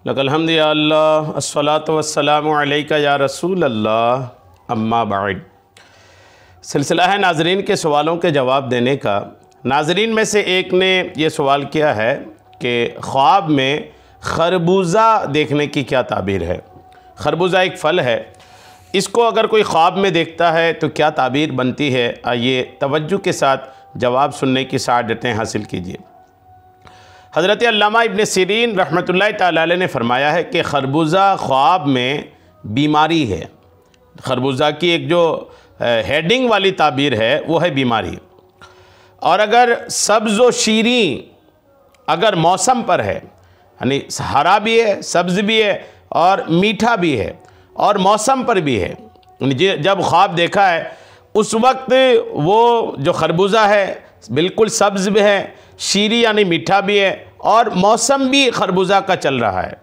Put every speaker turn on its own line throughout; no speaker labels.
लकल हम्द या अल्लाह अस्सलातु वस्सलामु अलैका या रसूल अल्लाह अम्मा बाद। सिलसिला है नाज़रीन के सवालों के जवाब देने का। नाज़रीन में से एक ने यह सवाल किया है कि ख्वाब में खरबूजा देखने की क्या ताबीर है। खरबूजा एक फ़ल है, इसको अगर कोई ख्वाब में देखता है तो क्या ताबीर बनती है। आइए तवज्जो के साथ जवाब सुनने की सआदतें हासिल कीजिए। हज़रत अल्लामा इब्न सिरीन रहमतुल्लाहि तआला अलैह ने फ़रमाया है कि खरबूजा ख्वाब में बीमारी है। खरबूजा की एक जो हेडिंग वाली ताबीर है वो है बीमारी। और अगर सब्ज़ व शीरी अगर मौसम पर है, यानी हरा भी है, सब्ज़ भी है और मीठा भी है और मौसम पर भी है, जब ख्वाब देखा है उस वक्त वो जो खरबूजा है बिल्कुल सब्ज़ भी है, शीरी यानी मीठा भी है और मौसम भी खरबूजा का चल रहा है।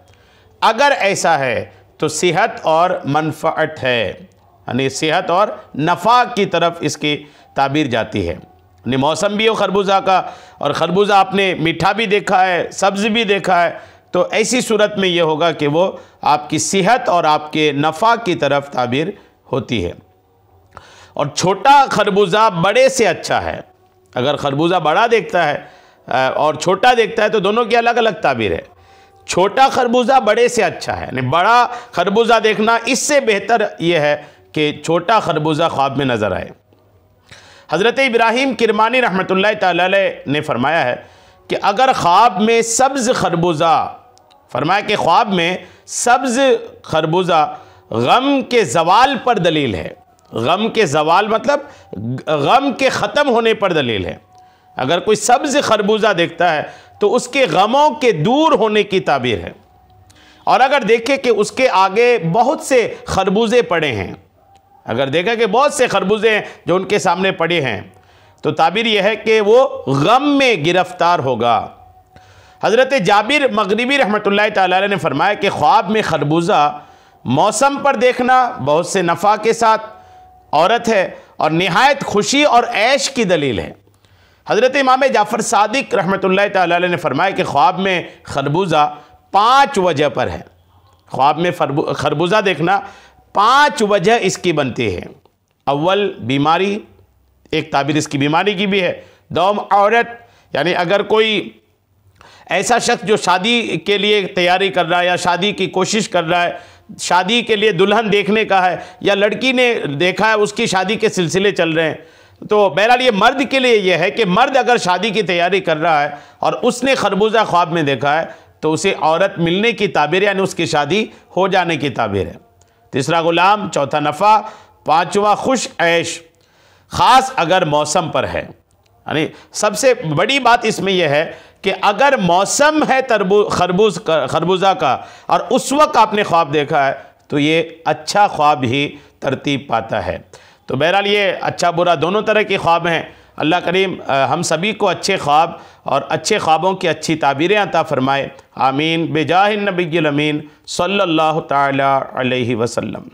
अगर ऐसा है तो सेहत और मनफ़अत है, यानी सेहत और नफ़ा की तरफ इसकी ताबीर जाती है। यानी मौसम भी हो खरबूजा का और खरबूजा आपने मीठा भी देखा है, सब्ज़ भी देखा है, तो ऐसी सूरत में ये होगा कि वो आपकी सेहत और आपके नफ़ा की तरफ ताबीर होती है। और छोटा खरबूजा बड़े से अच्छा है। अगर खरबूजा बड़ा देखता है और छोटा देखता है तो दोनों की अलग अलग ताबीर है। छोटा खरबूजा बड़े से अच्छा है, यानी बड़ा खरबूजा देखना इससे बेहतर यह है कि छोटा खरबूजा ख्वाब में नज़र आए। हज़रत इब्राहीम किरमानी रहमतुल्लाहि तआला अलैह ने फरमाया है कि अगर ख्वाब में सब्ज़ खरबूजा, फरमाया कि ख्वाब में सब्ज़ खरबूजा गम के ज़वाल पर दलील है। गम के ज़वाल मतलब गम के ख़त्म होने पर दलील है। अगर कोई सब्ज़ खरबूजा देखता है तो उसके गमों के दूर होने की ताबीर है। और अगर देखे कि उसके आगे बहुत से खरबूजे पड़े हैं, अगर देखा कि बहुत से खरबूजे हैं जो उनके सामने पड़े हैं, तो ताबीर यह है कि वो गम में गिरफ्तार होगा। हज़रत जाबिर मगरिबी रहमतुल्लाहि तआला अलैह ने फरमाया कि ख्वाब में खरबूजा मौसम पर देखना बहुत से नफ़ा के साथ औरत है और निहायत खुशी और ऐश की दलील है। हज़रत इमाम जाफ़र सादिक रहमतुल्लाहि तआला अलैह ने फरमाया कि ख्वाब में खरबूजा 5 वजह पर है। ख्वाब में खरबूजा देखना 5 वजह इसकी बनती है। अव्वल बीमारी, एक ताबीर इसकी बीमारी की भी है। दौम औरत, यानी अगर कोई ऐसा शख्स जो शादी के लिए तैयारी कर रहा है या शादी की कोशिश कर रहा है, शादी के लिए दुल्हन देखने का है या लड़की ने देखा है उसकी शादी के सिलसिले चल रहे हैं, तो बहरहाल ये मर्द के लिए यह है कि मर्द अगर शादी की तैयारी कर रहा है और उसने खरबूजा ख्वाब में देखा है तो उसे औरत मिलने की ताबीर, यानी उसकी शादी हो जाने की ताबीर है। तीसरा गुलाम, चौथा नफ़ा, पाँचवा खुश ऐश, ख़ास अगर मौसम पर है। यानी सबसे बड़ी बात इसमें यह है कि अगर मौसम है खरबूजा का और उस वक्त आपने ख्वाब देखा है तो ये अच्छा ख्वाब ही तरतीब पाता है। तो बहरहाल ये अच्छा बुरा दोनों तरह के ख्वाब हैं। अल्लाह करीम हम सभी को अच्छे ख्वाब और अच्छे ख्वाबों की अच्छी ताबीरें अता फ़रमाए। आमीन बेजाहिन नबिय्यिल अमीन सल्लल्लाहु तआला अलैहि वसल्लम।